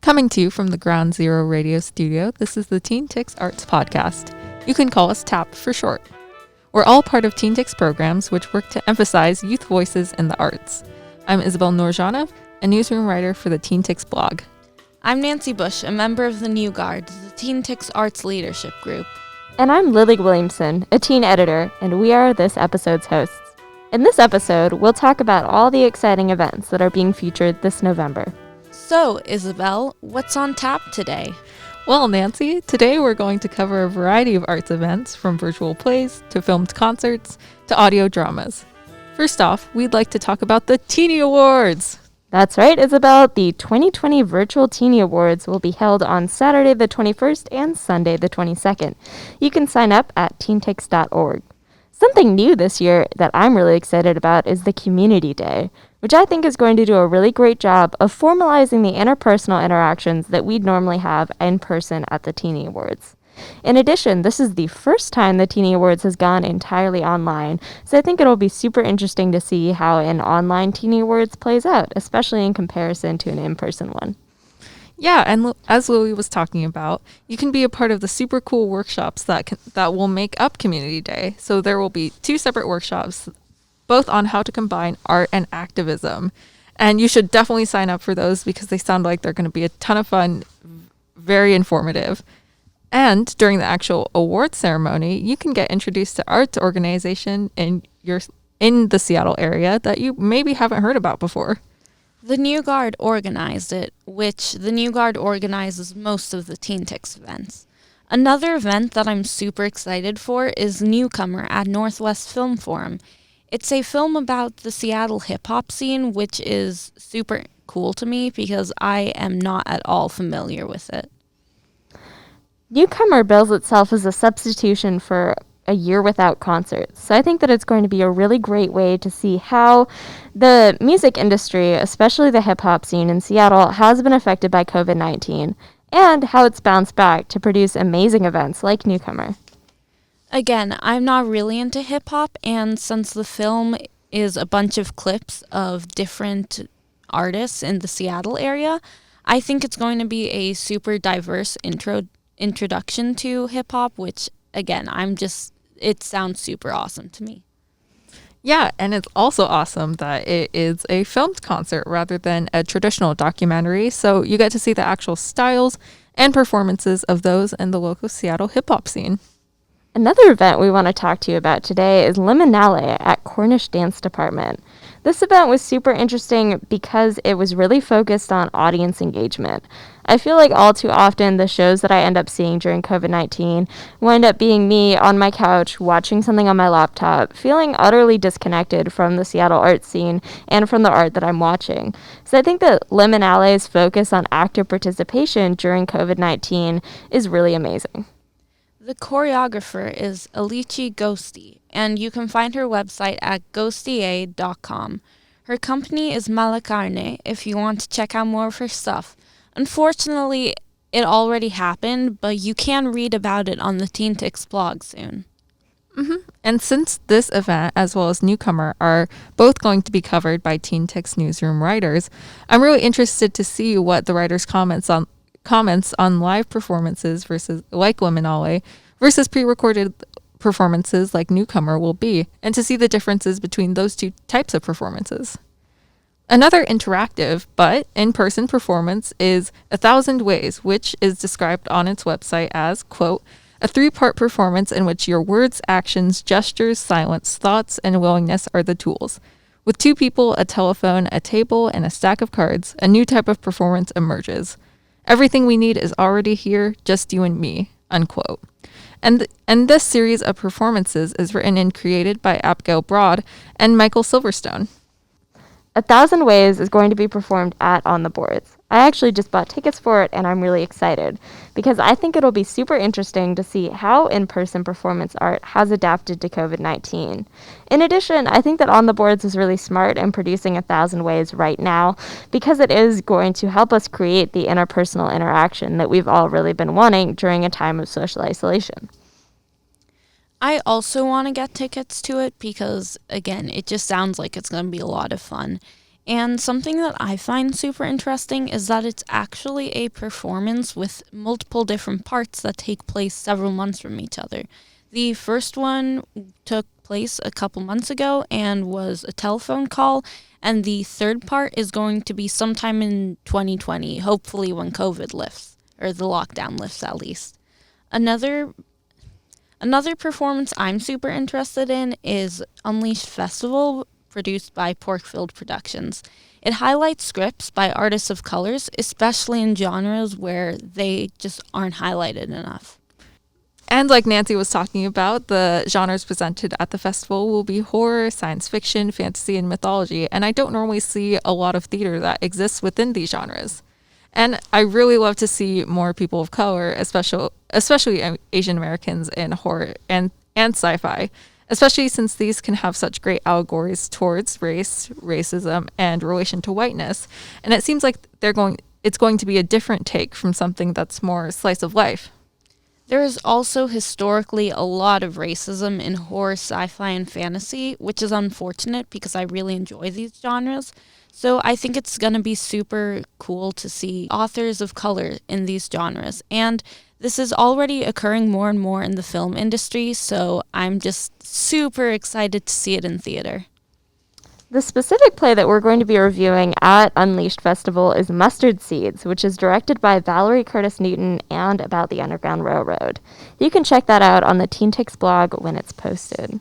Coming to you from the Ground Zero radio studio, this is the TeenTix Arts Podcast. You can call us TAP for short. We're all part of TeenTix programs which work to emphasize youth voices in the arts. I'm Isabelle Norjanov, a newsroom writer for the TeenTix blog. I'm Nancy Bush, a member of the New Guard, the TeenTix Arts Leadership Group. And I'm Lily Williamson, a teen editor, and we are this episode's hosts. In this episode, we'll talk about all the exciting events that are being featured this November. So, Isabelle, what's on tap today? Well, Nancy, today we're going to cover a variety of arts events, from virtual plays to filmed concerts to audio dramas. First off, we'd like to talk about the Teenie Awards. That's right, Isabelle. The 2020 Virtual Teenie Awards will be held on Saturday the 21st and Sunday the 22nd. You can sign up at teentix.org. Something new this year that I'm really excited about is the Community Day, which I think is going to do a really great job of formalizing the interpersonal interactions that we'd normally have in person at the Teenie Awards. In addition, this is the first time the Teenie Awards has gone entirely online, so I think it'll be super interesting to see how an online Teenie Awards plays out, especially in comparison to an in-person one. Yeah, and as Lily was talking about, you can be a part of the super cool workshops that will make up Community Day. So there will be 2 separate workshops, both on how to combine art and activism. And you should definitely sign up for those because they sound like they're going to be a ton of fun, very informative. And during the actual award ceremony, you can get introduced to arts organization in the Seattle area that you maybe haven't heard about before. The New Guard organized it, which the New Guard organizes most of the TeenTix events. Another event that I'm super excited for is Newcomer at Northwest Film Forum. It's a film about the Seattle hip-hop scene, which is super cool to me because I am not at all familiar with it. Newcomer bills itself as a substitution for a year without concerts. So I think that it's going to be a really great way to see how the music industry, especially the hip-hop scene in Seattle, has been affected by COVID-19 and how it's bounced back to produce amazing events like Newcomer. Again, I'm not really into hip-hop, and since the film is a bunch of clips of different artists in the Seattle area, I think it's going to be a super diverse introduction to hip-hop, which, again, it sounds super awesome to me. Yeah, and it's also awesome that it is a filmed concert rather than a traditional documentary, so you get to see the actual styles and performances of those in the local Seattle hip-hop scene. Another event we want to talk to you about today is Liminale at Cornish Dance Department. This event was super interesting because it was really focused on audience engagement. I feel like all too often the shows that I end up seeing during COVID-19 wind up being me on my couch watching something on my laptop, feeling utterly disconnected from the Seattle art scene and from the art that I'm watching. So I think that Liminale's focus on active participation during COVID-19 is really amazing. The choreographer is Alici Ghosty, and you can find her website at ghostia.com. Her company is Malacarne if you want to check out more of her stuff. Unfortunately, it already happened, but you can read about it on the TeenTix blog soon. Mm-hmm. And since this event, as well as Newcomer, are both going to be covered by TeenTix newsroom writers, I'm really interested to see what the writers' comments on live performances versus like Liminale versus pre-recorded performances like Newcomer will be, and to see the differences between those 2 types of performances. Another interactive but in-person performance is 1,000 Ways, which is described on its website as, quote, a 3-part performance in which your words, actions, gestures, silence, thoughts, and willingness are the tools. With 2 people, a telephone, a table, and a stack of cards, a new type of performance emerges. Everything we need is already here, just you and me, unquote. And this series of performances is written and created by Abigail Broad and Michael Silverstone. 1,000 Ways is going to be performed at On the Boards. I actually just bought tickets for it, and I'm really excited because I think it'll be super interesting to see how in-person performance art has adapted to COVID-19. In addition, I think that On the Boards is really smart in producing 1,000 Ways right now because it is going to help us create the interpersonal interaction that we've all really been wanting during a time of social isolation. I also want to get tickets to it because, again, it just sounds like it's going to be a lot of fun. And something that I find super interesting is that it's actually a performance with multiple different parts that take place several months from each other. The first one took place a couple months ago and was a telephone call, and the third part is going to be sometime in 2020, hopefully when COVID lifts, or the lockdown lifts at least. Another performance I'm super interested in is Unleashed Festival, produced by Porkfield Productions. It highlights scripts by artists of colors, especially in genres where they just aren't highlighted enough. And like Nancy was talking about, the genres presented at the festival will be horror, science fiction, fantasy, and mythology. And I don't normally see a lot of theater that exists within these genres. And I really love to see more people of color, especially Asian Americans in horror and sci-fi, especially since these can have such great allegories towards race, racism, and relation to whiteness. And it seems like it's going to be a different take from something that's more slice of life. There is also historically a lot of racism in horror, sci-fi, and fantasy, which is unfortunate because I really enjoy these genres. So I think it's going to be super cool to see authors of color in these genres. And this is already occurring more and more in the film industry, so I'm just super excited to see it in theater. The specific play that we're going to be reviewing at Unleashed Festival is Mustard Seeds, which is directed by Valerie Curtis Newton and about the Underground Railroad. You can check that out on the TeenTix blog when it's posted.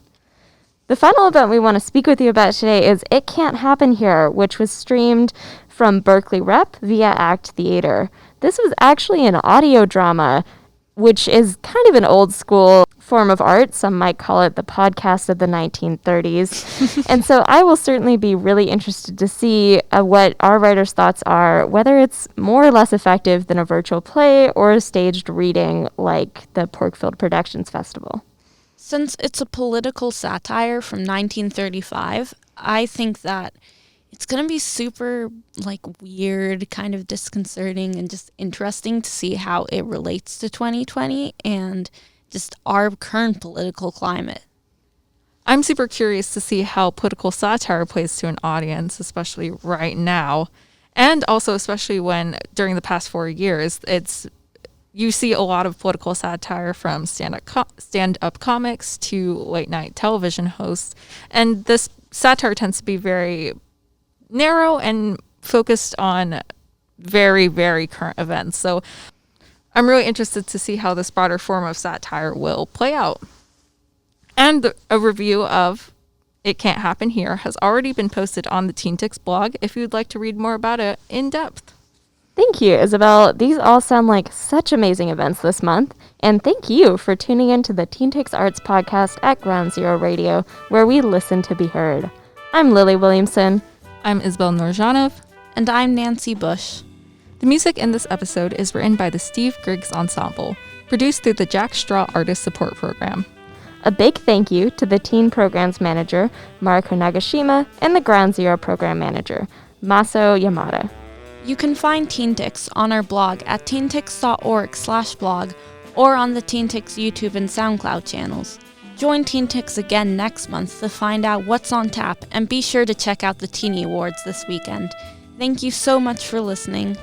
The final event we want to speak with you about today is It Can't Happen Here, which was streamed from Berkeley Rep via ACT Theater. This was actually an audio drama, which is kind of an old school form of art. Some might call it the podcast of the 1930s. And so I will certainly be really interested to see what our writers' thoughts are, whether it's more or less effective than a virtual play or a staged reading like the Porkfield Productions Festival. Since it's a political satire from 1935, I think that it's going to be super, weird, kind of disconcerting, and just interesting to see how it relates to 2020 and just our current political climate. I'm super curious to see how political satire plays to an audience, especially right now. And also, especially when during the past 4 years, you see a lot of political satire from stand-up comics to late-night television hosts. And this satire tends to be very narrow and focused on very, very current events. So I'm really interested to see how this broader form of satire will play out. And a review of It Can't Happen Here has already been posted on the TeenTix blog if you'd like to read more about it in depth. Thank you, Isabelle. These all sound like such amazing events this month. And thank you for tuning in to the TeenTix Arts podcast at Ground Zero Radio, where we listen to be heard. I'm Lily Williamson. I'm Isabelle Norjanov. And I'm Nancy Bush. The music in this episode is written by the Steve Griggs Ensemble, produced through the Jack Straw Artist Support Program. A big thank you to the Teen Programs Manager, Mariko Nagashima, and the Ground Zero Program Manager, Maso Yamada. You can find TeenTix on our blog at teentix.org/blog or on the TeenTix YouTube and SoundCloud channels. Join TeenTix again next month to find out what's on tap, and be sure to check out the Teenie Awards this weekend. Thank you so much for listening.